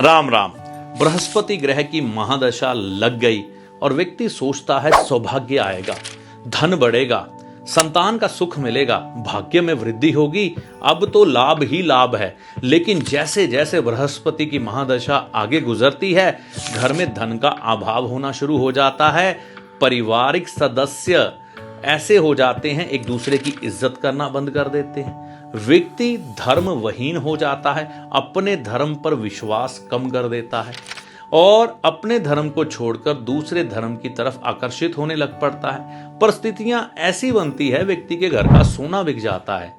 राम राम। बृहस्पति ग्रह की महादशा लग गई और व्यक्ति सोचता है सौभाग्य आएगा, धन बढ़ेगा, संतान का सुख मिलेगा, भाग्य में वृद्धि होगी, अब तो लाभ ही लाभ है। लेकिन जैसे जैसे बृहस्पति की महादशा आगे गुजरती है, घर में धन का अभाव होना शुरू हो जाता है। पारिवारिक सदस्य ऐसे हो जाते हैं, एक दूसरे की इज्जत करना बंद कर देते हैं। व्यक्ति धर्मविहीन हो जाता है, अपने धर्म पर विश्वास कम कर देता है और अपने धर्म को छोड़कर दूसरे धर्म की तरफ आकर्षित होने लग पड़ता है। परिस्थितियां ऐसी बनती है, व्यक्ति के घर का सोना बिक जाता है।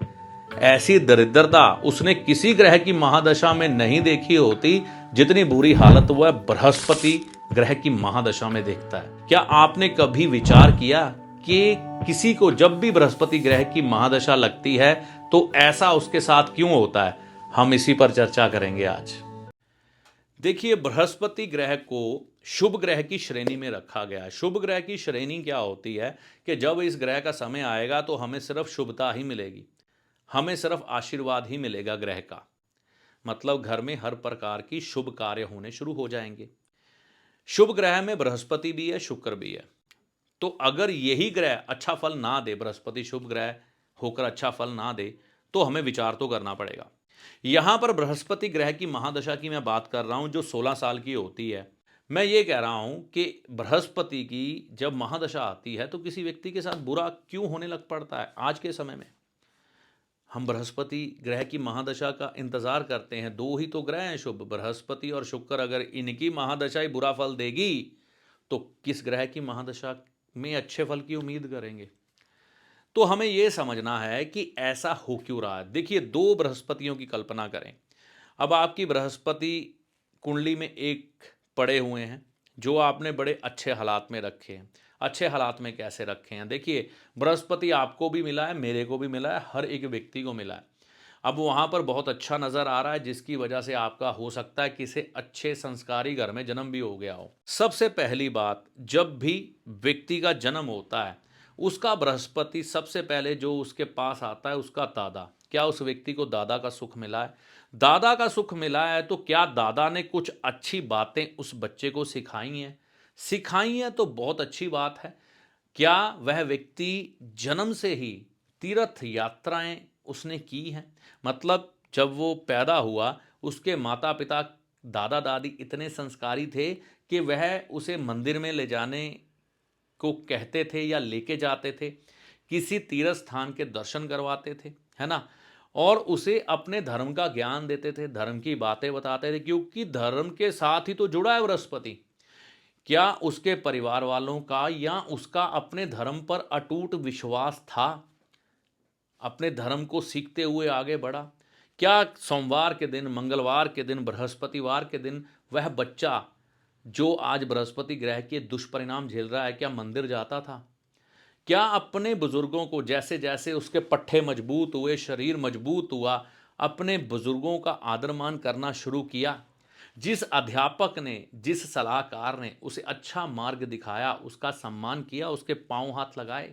ऐसी दरिद्रता उसने किसी ग्रह की महादशा में नहीं देखी होती, जितनी बुरी हालत वह बृहस्पति ग्रह की महादशा में देखता है। क्या आपने कभी विचार किया कि किसी को जब भी बृहस्पति ग्रह की महादशा लगती है तो ऐसा उसके साथ क्यों होता है? हम इसी पर चर्चा करेंगे आज। देखिए, बृहस्पति ग्रह को शुभ ग्रह की श्रेणी में रखा गया है। शुभ ग्रह की श्रेणी क्या होती है कि जब इस ग्रह का समय आएगा तो हमें सिर्फ शुभता ही मिलेगी, हमें सिर्फ आशीर्वाद ही मिलेगा ग्रह का। मतलब घर में हर प्रकार की शुभ कार्य होने शुरू हो जाएंगे। शुभ ग्रह में बृहस्पति भी है, शुक्र भी है। तो अगर यही ग्रह अच्छा फल ना दे, बृहस्पति शुभ ग्रह होकर अच्छा फल ना दे, तो हमें विचार तो करना पड़ेगा। यहां पर बृहस्पति ग्रह की महादशा की मैं बात कर रहा हूं, जो 16 साल की होती है। मैं ये कह रहा हूं कि बृहस्पति की जब महादशा आती है तो किसी व्यक्ति के साथ बुरा क्यों होने लग पड़ता है? आज के समय में हम बृहस्पति ग्रह की महादशा का इंतजार करते हैं। दो ही तो ग्रह हैं शुभ, बृहस्पति और शुक्र। अगर इनकी महादशा ही बुरा फल देगी तो किस ग्रह की महादशा में अच्छे फल की उम्मीद करेंगे? तो हमें यह समझना है कि ऐसा हो क्यों रहा है। देखिए, दो बृहस्पतियों की कल्पना करें। अब आपकी बृहस्पति कुंडली में एक पड़े हुए हैं जो आपने बड़े अच्छे हालात में रखे हैं। अच्छे हालात में कैसे रखे हैं? देखिए, बृहस्पति आपको भी मिला है, मेरे को भी मिला है, हर एक व्यक्ति को मिला है। अब वहाँ पर बहुत अच्छा नज़र आ रहा है, जिसकी वजह से आपका हो सकता है किसी अच्छे संस्कारी घर में जन्म भी हो गया हो। सबसे पहली बात, जब भी व्यक्ति का जन्म होता है उसका बृहस्पति सबसे पहले जो उसके पास आता है उसका दादा। क्या उस व्यक्ति को दादा का सुख मिला है? दादा का सुख मिला है तो क्या दादा ने कुछ अच्छी बातें उस बच्चे को सिखाई हैं? सिखाई हैं तो बहुत अच्छी बात है। क्या वह व्यक्ति जन्म से ही तीर्थ यात्राएं उसने की हैं? मतलब जब वो पैदा हुआ उसके माता पिता दादा दादी इतने संस्कारी थे कि वह उसे मंदिर में ले जाने को कहते थे या लेके जाते थे, किसी तीर्थ स्थान के दर्शन करवाते थे, है ना? और उसे अपने धर्म का ज्ञान देते थे, धर्म की बातें बताते थे, क्योंकि धर्म के साथ ही तो जुड़ा है बृहस्पति। क्या उसके परिवार वालों का या उसका अपने धर्म पर अटूट विश्वास था? अपने धर्म को सीखते हुए आगे बढ़ा। क्या सोमवार के दिन, मंगलवार के दिन, बृहस्पतिवार के दिन वह बच्चा जो आज बृहस्पति ग्रह के दुष्परिणाम झेल रहा है, क्या मंदिर जाता था? क्या अपने बुजुर्गों को, जैसे जैसे उसके पट्टे मजबूत हुए, शरीर मजबूत हुआ, अपने बुजुर्गों का आदर मान करना शुरू किया? जिस अध्यापक ने, जिस सलाहकार ने उसे अच्छा मार्ग दिखाया, उसका सम्मान किया, उसके पांव हाथ लगाए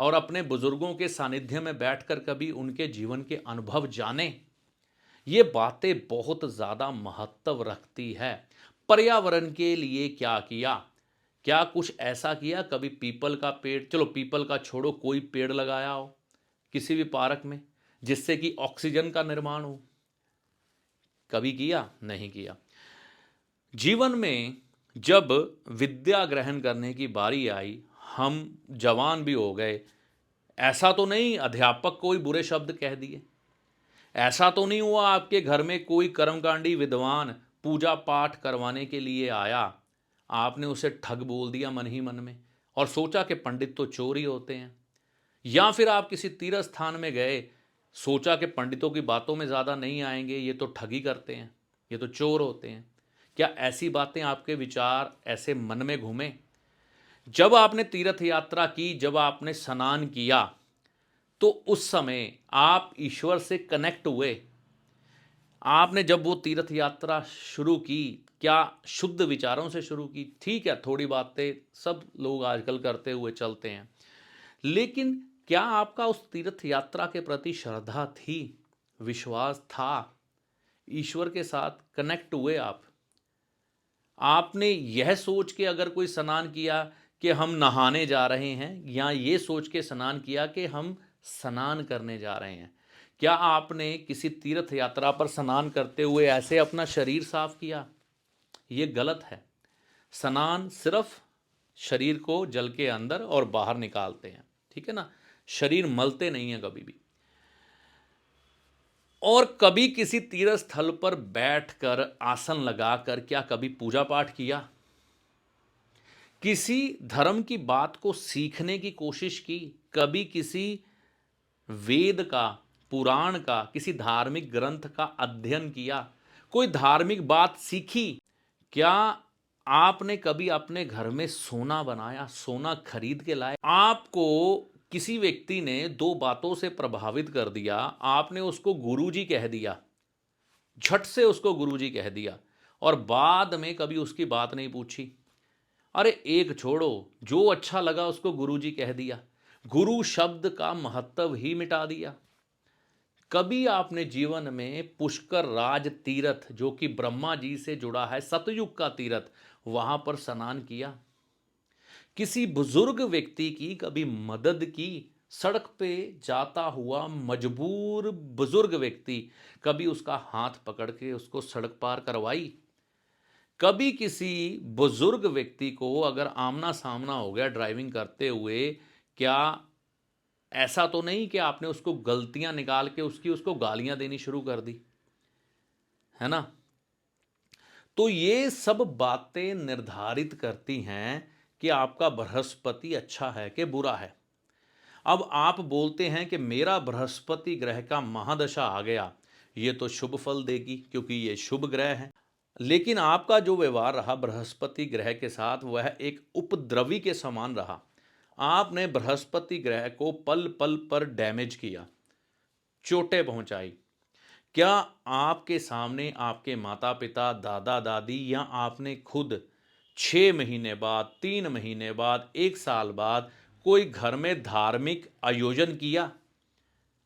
और अपने बुजुर्गों के सानिध्य में बैठकर कभी उनके जीवन के अनुभव जाने? ये बातें बहुत ज़्यादा महत्व रखती है। पर्यावरण के लिए क्या किया? क्या कुछ ऐसा किया? कभी पीपल का पेड़, चलो पीपल का छोड़ो, कोई पेड़ लगाया हो किसी भी पार्क में जिससे कि ऑक्सीजन का निर्माण हो? कभी किया? नहीं किया। जीवन में जब विद्या ग्रहण करने की बारी आई, हम जवान भी हो गए, ऐसा तो नहीं अध्यापक कोई बुरे शब्द कह दिए, ऐसा तो नहीं हुआ आपके घर में कोई कर्मकांडी विद्वान पूजा पाठ करवाने के लिए आया, आपने उसे ठग बोल दिया मन ही मन में और सोचा कि पंडित तो चोर ही होते हैं? या फिर आप किसी तीर्थ स्थान में गए, सोचा कि पंडितों की बातों में ज़्यादा नहीं आएंगे, ये तो ठगी करते हैं, ये तो चोर होते हैं? क्या ऐसी बातें आपके विचार ऐसे मन में घूमे? जब आपने तीर्थ यात्रा की, जब आपने स्नान किया, तो उस समय आप ईश्वर से कनेक्ट हुए। आपने जब वो तीर्थ यात्रा शुरू की, क्या शुद्ध विचारों से शुरू की? ठीक है, थोड़ी बातें सब लोग आजकल करते हुए चलते हैं, लेकिन क्या आपका उस तीर्थ यात्रा के प्रति श्रद्धा थी, विश्वास था, ईश्वर के साथ कनेक्ट हुए आप। आपने यह सोच के अगर कोई स्नान किया कि हम नहाने जा रहे हैं, या ये सोच के स्नान किया कि हम स्नान करने जा रहे हैं, क्या आपने किसी तीर्थ यात्रा पर स्नान करते हुए ऐसे अपना शरीर साफ किया? ये गलत है। स्नान सिर्फ शरीर को जल के अंदर और बाहर निकालते हैं, ठीक है ना, शरीर मलते नहीं है कभी भी। और कभी किसी तीर्थ स्थल पर बैठकर आसन लगाकर क्या कभी पूजा पाठ किया? किसी धर्म की बात को सीखने की कोशिश की? कभी किसी वेद का, पुराण का, किसी धार्मिक ग्रंथ का अध्ययन किया? कोई धार्मिक बात सीखी? क्या आपने कभी अपने घर में सोना बनाया, सोना खरीद के लाए? आपको किसी व्यक्ति ने दो बातों से प्रभावित कर दिया, आपने उसको गुरुजी कह दिया, झट से उसको गुरुजी कह दिया, और बाद में कभी उसकी बात नहीं पूछी। अरे एक छोड़ो, जो अच्छा लगा उसको गुरुजी कह दिया, गुरु शब्द का महत्व ही मिटा दिया। कभी आपने जीवन में पुष्कर राज तीर्थ, जो कि ब्रह्मा जी से जुड़ा है, सतयुग का तीर्थ, वहां पर स्नान किया? किसी बुजुर्ग व्यक्ति की कभी मदद की? सड़क पे जाता हुआ मजबूर बुजुर्ग व्यक्ति, कभी उसका हाथ पकड़ के उसको सड़क पार करवाई? कभी किसी बुजुर्ग व्यक्ति को अगर आमना सामना हो गया ड्राइविंग करते हुए, क्या ऐसा तो नहीं कि आपने उसको गलतियां निकाल के उसको गालियां देनी शुरू कर दी, है ना? तो ये सब बातें निर्धारित करती हैं कि आपका बृहस्पति अच्छा है कि बुरा है। अब आप बोलते हैं कि मेरा बृहस्पति ग्रह का महादशा आ गया, ये तो शुभ फल देगी क्योंकि ये शुभ ग्रह है। लेकिन आपका जो व्यवहार रहा बृहस्पति ग्रह के साथ, वह एक उपद्रवी के समान रहा। आपने बृहस्पति ग्रह को पल पल पर डैमेज किया, चोटें पहुंचाई। क्या आपके सामने आपके माता पिता, दादा दादी, या आपने खुद 6 महीने बाद, 3 महीने बाद, 1 साल बाद कोई घर में धार्मिक आयोजन किया?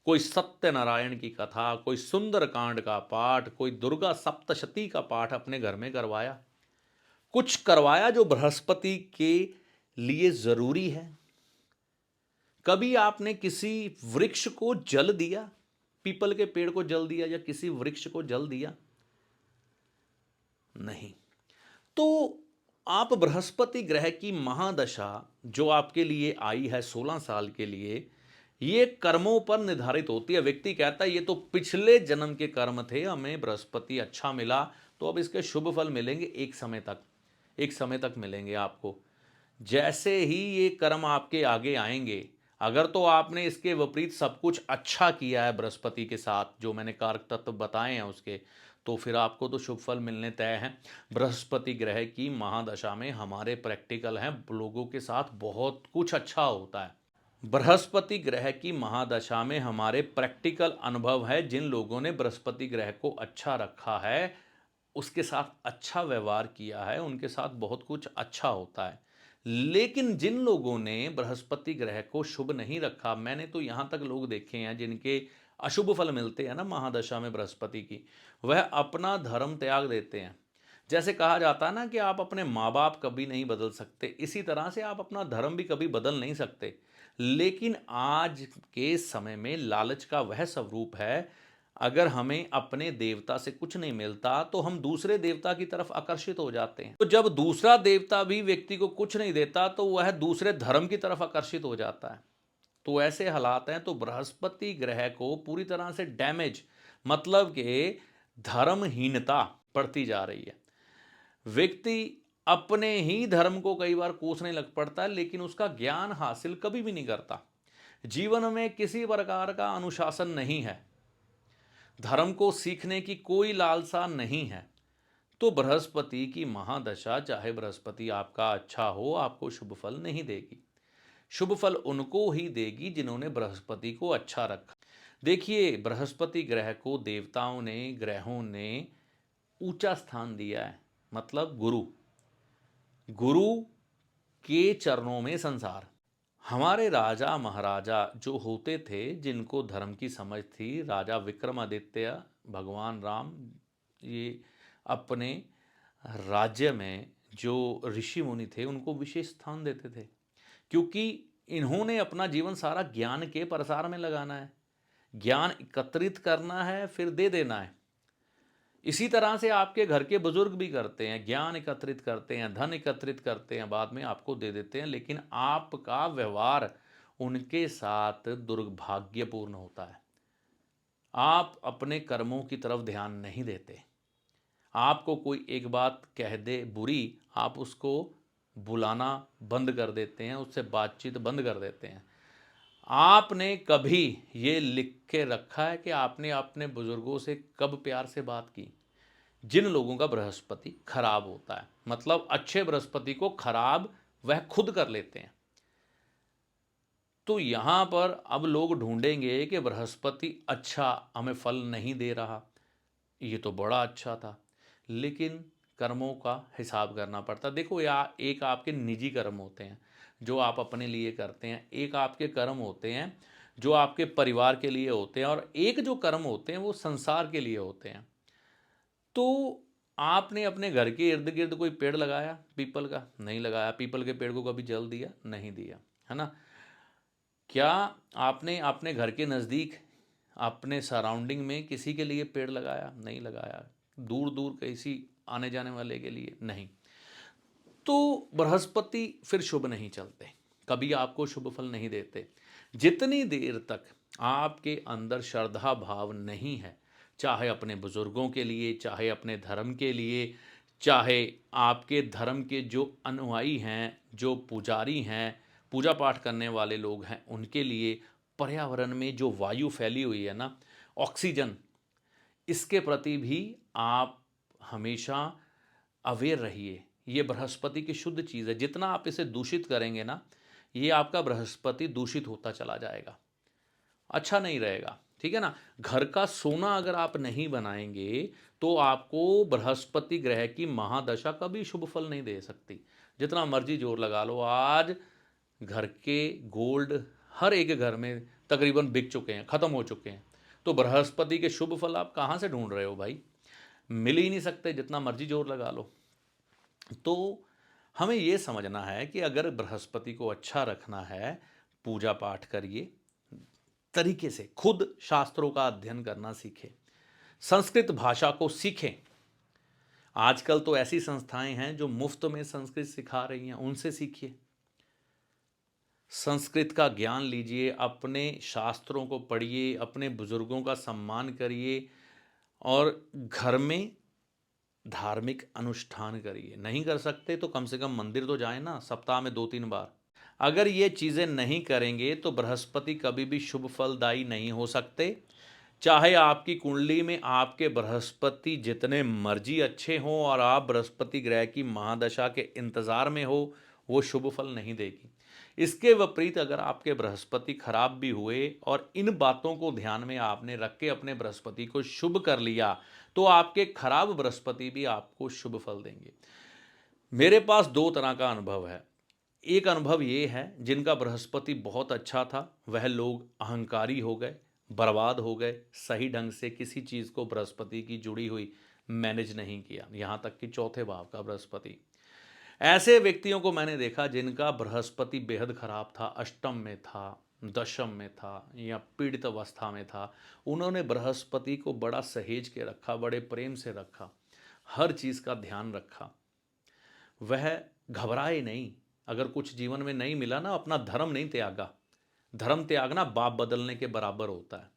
कोई सत्यनारायण की कथा, कोई सुंदरकांड का पाठ, कोई दुर्गा सप्तशती का पाठ अपने घर में करवाया? कुछ करवाया जो बृहस्पति के लिए जरूरी है? कभी आपने किसी वृक्ष को जल दिया, पीपल के पेड़ को जल दिया या किसी वृक्ष को जल दिया? नहीं। तो आप बृहस्पति ग्रह की महादशा जो आपके लिए आई है 16 साल के लिए, ये कर्मों पर निर्धारित होती है। व्यक्ति कहता है ये तो पिछले जन्म के कर्म थे, हमें बृहस्पति अच्छा मिला तो अब इसके शुभ फल मिलेंगे। एक समय तक मिलेंगे आपको। जैसे ही ये कर्म आपके आगे आएंगे, अगर तो आपने इसके विपरीत सब कुछ अच्छा किया है बृहस्पति के साथ, जो मैंने कारक तत्व बताए हैं उसके, तो फिर आपको तो शुभ फल मिलने तय हैं। बृहस्पति ग्रह की महादशा में हमारे प्रैक्टिकल हैं, लोगों के साथ बहुत कुछ अच्छा होता है। बृहस्पति ग्रह की महादशा में हमारे प्रैक्टिकल अनुभव है। जिन लोगों ने बृहस्पति ग्रह को अच्छा रखा है, उसके साथ अच्छा व्यवहार किया है, उनके साथ बहुत कुछ अच्छा होता है। लेकिन जिन लोगों ने बृहस्पति ग्रह को शुभ नहीं रखा, मैंने तो यहां तक लोग देखे हैं जिनके अशुभ फल मिलते हैं ना महादशा में बृहस्पति की, वह अपना धर्म त्याग देते हैं। जैसे कहा जाता है ना कि आप अपने माँ बाप कभी नहीं बदल सकते, इसी तरह से आप अपना धर्म भी कभी बदल नहीं सकते। लेकिन आज के समय में लालच का वह स्वरूप है, अगर हमें अपने देवता से कुछ नहीं मिलता तो हम दूसरे देवता की तरफ आकर्षित हो जाते हैं। तो जब दूसरा देवता भी व्यक्ति को कुछ नहीं देता तो वह दूसरे धर्म की तरफ आकर्षित हो जाता है। तो ऐसे हालात हैं। तो बृहस्पति ग्रह को पूरी तरह से डैमेज, मतलब कि धर्महीनता बढ़ती जा रही है। व्यक्ति अपने ही धर्म को कई बार कोसने लग पड़ता है, लेकिन उसका ज्ञान हासिल कभी भी नहीं करता। जीवन में किसी प्रकार का अनुशासन नहीं है, धर्म को सीखने की कोई लालसा नहीं है। तो बृहस्पति की महादशा, चाहे बृहस्पति आपका अच्छा हो, आपको शुभ फल नहीं देगी। शुभ फल उनको ही देगी जिन्होंने बृहस्पति को अच्छा रखा। देखिए, बृहस्पति ग्रह को देवताओं ने, ग्रहों ने ऊंचा स्थान दिया है, मतलब गुरु। गुरु के चरणों में संसार। हमारे राजा महाराजा जो होते थे, जिनको धर्म की समझ थी, राजा विक्रमादित्य, भगवान राम, ये अपने राज्य में जो ऋषि मुनि थे उनको विशेष स्थान देते थे, क्योंकि इन्होंने अपना जीवन सारा ज्ञान के प्रसार में लगाना है, ज्ञान एकत्रित करना है, फिर दे देना है। इसी तरह से आपके घर के बुजुर्ग भी करते हैं, ज्ञान एकत्रित करते हैं, धन एकत्रित करते हैं, बाद में आपको दे देते हैं, लेकिन आपका व्यवहार उनके साथ दुर्भाग्यपूर्ण होता है। आप अपने कर्मों की तरफ ध्यान नहीं देते। आपको कोई एक बात कह दे बुरी, आप उसको बुलाना बंद कर देते हैं, उससे बातचीत बंद कर देते हैं। आपने कभी ये लिख के रखा है कि आपने अपने बुजुर्गों से कब प्यार से बात की? जिन लोगों का बृहस्पति खराब होता है, मतलब अच्छे बृहस्पति को खराब वह खुद कर लेते हैं। तो यहां पर अब लोग ढूंढेंगे कि बृहस्पति अच्छा हमें फल नहीं दे रहा, ये तो बड़ा अच्छा था, लेकिन कर्मों का हिसाब करना पड़ता। देखो, या एक आपके निजी कर्म होते हैं जो आप अपने लिए करते हैं, एक आपके कर्म होते हैं जो आपके परिवार के लिए होते हैं, और एक जो कर्म होते हैं वो संसार के लिए होते हैं। तो आपने अपने घर के इर्द गिर्द कोई पेड़ लगाया पीपल का? नहीं लगाया। पीपल के पेड़ को कभी जल दिया? नहीं दिया, है ना? क्या आपने अपने घर के नज़दीक अपने सराउंडिंग में किसी के लिए पेड़ लगाया? नहीं लगाया। दूर दूर किसी आने जाने वाले के लिए? नहीं। तो बृहस्पति फिर शुभ नहीं चलते, कभी आपको शुभ फल नहीं देते। जितनी देर तक आपके अंदर श्रद्धा भाव नहीं है, चाहे अपने बुजुर्गों के लिए, चाहे अपने धर्म के लिए, चाहे आपके धर्म के जो अनुयायी हैं, जो पुजारी हैं, पूजा पाठ करने वाले लोग हैं, उनके लिए, पर्यावरण में जो वायु फैली हुई है ना, ऑक्सीजन, इसके प्रति भी आप हमेशा अवेयर रहिए। ये बृहस्पति की शुद्ध चीज़ है, जितना आप इसे दूषित करेंगे ना, ये आपका बृहस्पति दूषित होता चला जाएगा, अच्छा नहीं रहेगा, ठीक है ना? घर का सोना अगर आप नहीं बनाएंगे तो आपको बृहस्पति ग्रह की महादशा कभी शुभ फल नहीं दे सकती। जितना मर्जी जोर लगा लो, आज घर के गोल्ड हर एक घर में तकरीबन बिक चुके हैं, ख़त्म हो चुके हैं। तो बृहस्पति के शुभ फल आप कहाँ से ढूंढ रहे हो भाई? मिल ही नहीं सकते, जितना मर्जी जोर लगा लो। तो हमें ये समझना है कि अगर बृहस्पति को अच्छा रखना है, पूजा पाठ करिए, तरीके से खुद शास्त्रों का अध्ययन करना सीखें, संस्कृत भाषा को सीखें। आजकल तो ऐसी संस्थाएं हैं जो मुफ्त में संस्कृत सिखा रही हैं, उनसे सीखिए, संस्कृत का ज्ञान लीजिए, अपने शास्त्रों को पढ़िए, अपने बुजुर्गों का सम्मान करिए, और घर में धार्मिक अनुष्ठान करिए। नहीं कर सकते तो कम से कम मंदिर तो जाएं ना, सप्ताह में 2-3 बार। अगर ये चीज़ें नहीं करेंगे तो बृहस्पति कभी भी शुभ फलदायी नहीं हो सकते। चाहे आपकी कुंडली में आपके बृहस्पति जितने मर्जी अच्छे हों और आप बृहस्पति ग्रह की महादशा के इंतज़ार में हो, वो शुभ फल नहीं देगी। इसके विपरीत अगर आपके बृहस्पति खराब भी हुए और इन बातों को ध्यान में आपने रख के अपने बृहस्पति को शुभ कर लिया, तो आपके खराब बृहस्पति भी आपको शुभ फल देंगे। मेरे पास दो तरह का अनुभव है। एक अनुभव ये है, जिनका बृहस्पति बहुत अच्छा था वह लोग अहंकारी हो गए, बर्बाद हो गए, सही ढंग से किसी चीज़ को बृहस्पति की जुड़ी हुई मैनेज नहीं किया, यहाँ तक कि चौथे भाव का बृहस्पति। ऐसे व्यक्तियों को मैंने देखा जिनका बृहस्पति बेहद खराब था, अष्टम में था, दशम में था, या पीड़ित अवस्था में था। उन्होंने बृहस्पति को बड़ा सहेज के रखा, बड़े प्रेम से रखा, हर चीज़ का ध्यान रखा, वह घबराए नहीं। अगर कुछ जीवन में नहीं मिला ना, अपना धर्म नहीं त्यागा। धर्म त्यागना बाप बदलने के बराबर होता है।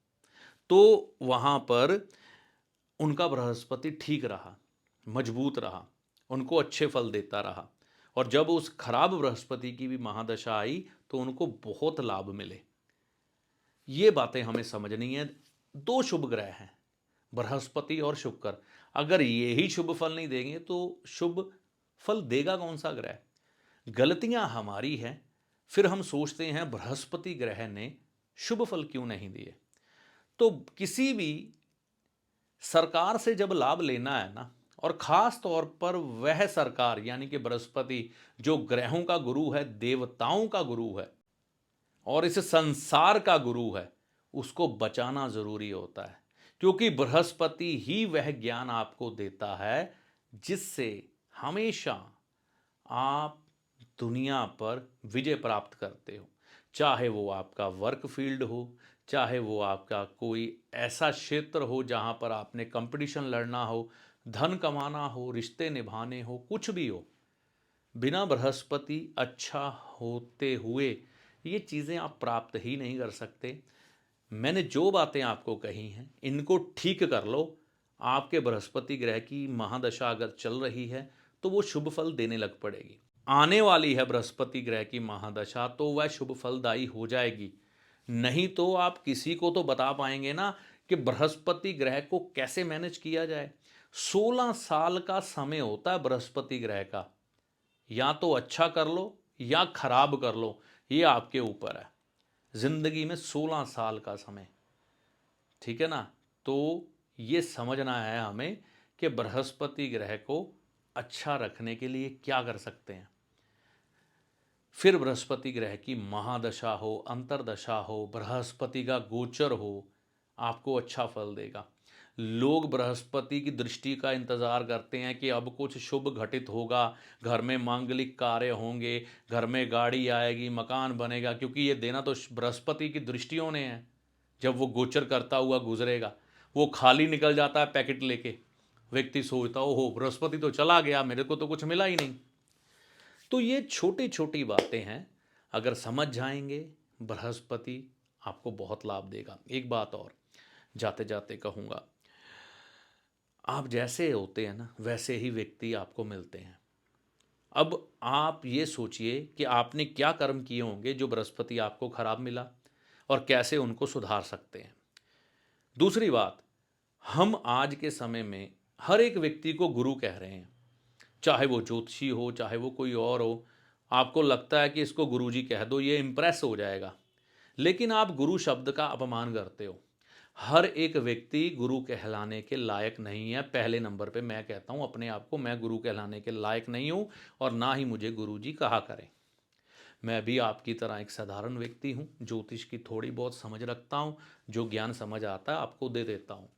तो वहाँ पर उनका बृहस्पति ठीक रहा, मजबूत रहा, उनको अच्छे फल देता रहा, और जब उस खराब बृहस्पति की भी महादशा आई तो उनको बहुत लाभ मिले। ये बातें हमें समझनी है। दो शुभ ग्रह हैं, बृहस्पति और शुक्र। अगर ये ही शुभ फल नहीं देंगे तो शुभ फल देगा कौन सा ग्रह? गलतियां हमारी हैं, फिर हम सोचते हैं बृहस्पति ग्रह ने शुभ फल क्यों नहीं दिए। तो किसी भी सरकार से जब लाभ लेना है ना, और ख़ास तौर पर वह सरकार यानी कि बृहस्पति जो ग्रहों का गुरु है, देवताओं का गुरु है और इस संसार का गुरु है, उसको बचाना ज़रूरी होता है। क्योंकि बृहस्पति ही वह ज्ञान आपको देता है जिससे हमेशा आप दुनिया पर विजय प्राप्त करते हो। चाहे वो आपका वर्क फील्ड हो, चाहे वो आपका कोई ऐसा क्षेत्र हो जहाँ पर आपने कंपटीशन लड़ना हो, धन कमाना हो, रिश्ते निभाने हो, कुछ भी हो, बिना बृहस्पति अच्छा होते हुए ये चीज़ें आप प्राप्त ही नहीं कर सकते। मैंने जो बातें आपको कही हैं इनको ठीक कर लो। आपके बृहस्पति ग्रह की महादशा अगर चल रही है तो वो शुभ फल देने लग पड़ेगी। आने वाली है बृहस्पति ग्रह की महादशा तो वह शुभ फलदायी हो जाएगी। नहीं तो आप किसी को तो बता पाएंगे ना कि बृहस्पति ग्रह को कैसे मैनेज किया जाए। 16 साल का समय होता है बृहस्पति ग्रह का, या तो अच्छा कर लो या खराब कर लो, ये आपके ऊपर है। जिंदगी में 16 साल का समय, ठीक है ना। तो ये समझना है हमें कि बृहस्पति ग्रह को अच्छा रखने के लिए क्या कर सकते हैं। फिर बृहस्पति ग्रह की महादशा हो, अंतरदशा हो, बृहस्पति का गोचर हो, आपको अच्छा फल देगा। लोग बृहस्पति की दृष्टि का इंतजार करते हैं कि अब कुछ शुभ घटित होगा, घर में मांगलिक कार्य होंगे, घर में गाड़ी आएगी, मकान बनेगा, क्योंकि ये देना तो बृहस्पति की दृष्टियों ने है। जब वो गोचर करता हुआ गुजरेगा, वो खाली निकल जाता है पैकेट लेके, व्यक्ति सोचता हो बृहस्पति तो चला गया, मेरे को तो कुछ मिला ही नहीं। तो ये छोटी छोटी बातें हैं, अगर समझ जाएंगे बृहस्पति आपको बहुत लाभ देगा। एक बात और जाते जाते कहूँगा, आप जैसे होते हैं ना वैसे ही व्यक्ति आपको मिलते हैं। अब आप ये सोचिए कि आपने क्या कर्म किए होंगे जो बृहस्पति आपको खराब मिला और कैसे उनको सुधार सकते हैं। दूसरी बात, हम आज के समय में हर एक व्यक्ति को गुरु कह रहे हैं, चाहे वो ज्योतिषी हो, चाहे वो कोई और हो। आपको लगता है कि इसको गुरुजी कह दो, ये इम्प्रेस हो जाएगा, लेकिन आप गुरु शब्द का अपमान करते हो। हर एक व्यक्ति गुरु कहलाने के लायक नहीं है। पहले नंबर पे मैं कहता हूँ अपने आप को, मैं गुरु कहलाने के लायक नहीं हूँ और ना ही मुझे गुरुजी कहा करें। मैं भी आपकी तरह एक साधारण व्यक्ति हूँ, ज्योतिष की थोड़ी बहुत समझ रखता हूँ, जो ज्ञान समझ आता है आपको दे देता हूँ।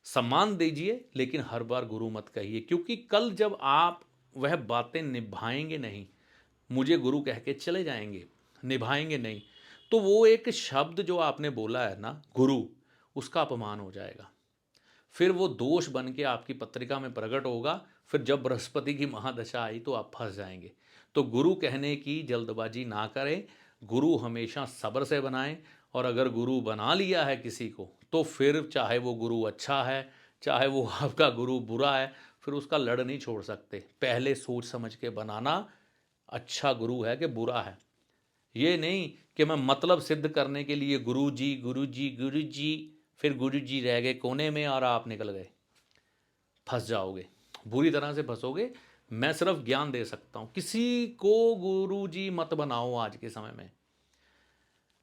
सम्मान दीजिए, लेकिन हर बार गुरु मत कहिए, क्योंकि कल जब आप वह बातें निभाएंगे नहीं, मुझे गुरु कह के चले जाएंगे, निभाएंगे नहीं, तो वो एक शब्द जो आपने बोला है ना गुरु, उसका अपमान हो जाएगा। फिर वो दोष बन के आपकी पत्रिका में प्रकट होगा। फिर जब बृहस्पति की महादशा आई तो आप फंस जाएंगे। तो गुरु कहने की जल्दबाजी ना करें, गुरु हमेशा सब्र से बनाएं। और अगर गुरु बना लिया है किसी को तो फिर चाहे वो गुरु अच्छा है, चाहे वो आपका गुरु बुरा है, फिर उसका लड़ नहीं छोड़ सकते। पहले सोच समझ के बनाना, अच्छा गुरु है कि बुरा है। ये नहीं कि मैं मतलब सिद्ध करने के लिए गुरु जी गुरु जी गुरु जी, फिर गुरु जी रह गए कोने में और आप निकल गए, फंस जाओगे, बुरी तरह से फंसोगे। मैं सिर्फ ज्ञान दे सकता हूँ, किसी को गुरु जी मत बनाओ। आज के समय में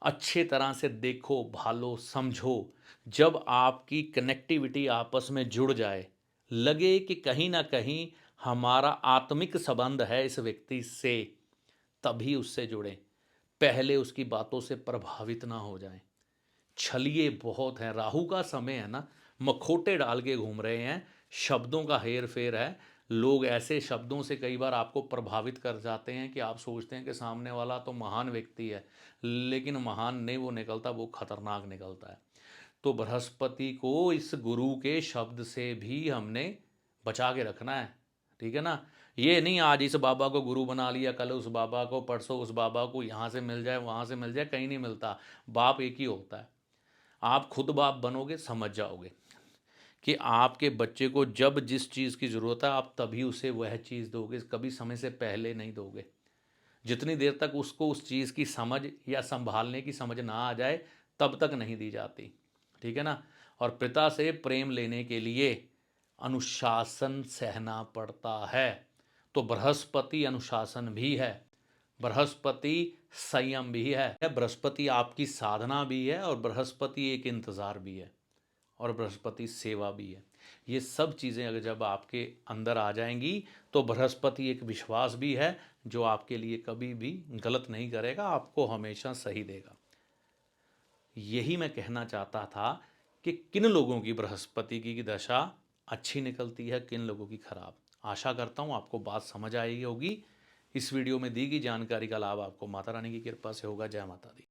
अच्छे तरह से देखो, भालो, समझो। जब आपकी कनेक्टिविटी आपस में जुड़ जाए, लगे कि कहीं ना कहीं हमारा आत्मिक संबंध है इस व्यक्ति से, तभी उससे जुड़ें। पहले उसकी बातों से प्रभावित ना हो जाएं। छलिए बहुत हैं, राहु का समय है ना, मखोटे डाल के घूम रहे हैं, शब्दों का हेर फेर है। लोग ऐसे शब्दों से कई बार आपको प्रभावित कर जाते हैं कि आप सोचते हैं कि सामने वाला तो महान व्यक्ति है, लेकिन महान नहीं वो निकलता, वो खतरनाक निकलता है। तो बृहस्पति को इस गुरु के शब्द से भी हमने बचा के रखना है, ठीक है ना। ये नहीं आज इस बाबा को गुरु बना लिया, कल उस बाबा को, परसों उस बाबा को, यहाँ से मिल जाए वहाँ से मिल जाए, कहीं नहीं मिलता। बाप एक ही होता है। आप खुद बाप बनोगे, समझ जाओगे कि आपके बच्चे को जब जिस चीज़ की ज़रूरत है आप तभी उसे वह चीज़ दोगे, कभी समय से पहले नहीं दोगे। जितनी देर तक उसको उस चीज़ की समझ या संभालने की समझ ना आ जाए तब तक नहीं दी जाती, ठीक है ना। और पिता से प्रेम लेने के लिए अनुशासन सहना पड़ता है। तो बृहस्पति अनुशासन भी है, बृहस्पति संयम भी है, बृहस्पति आपकी साधना भी है, और बृहस्पति एक इंतज़ार भी है, और बृहस्पति सेवा भी है। ये सब चीज़ें अगर जब आपके अंदर आ जाएंगी तो बृहस्पति एक विश्वास भी है जो आपके लिए कभी भी गलत नहीं करेगा, आपको हमेशा सही देगा। यही मैं कहना चाहता था कि किन लोगों की बृहस्पति की दशा अच्छी निकलती है, किन लोगों की खराब। आशा करता हूँ आपको बात समझ आई होगी। इस वीडियो में दी गई जानकारी का लाभ आपको माता रानी की कृपा से होगा। जय माता दी।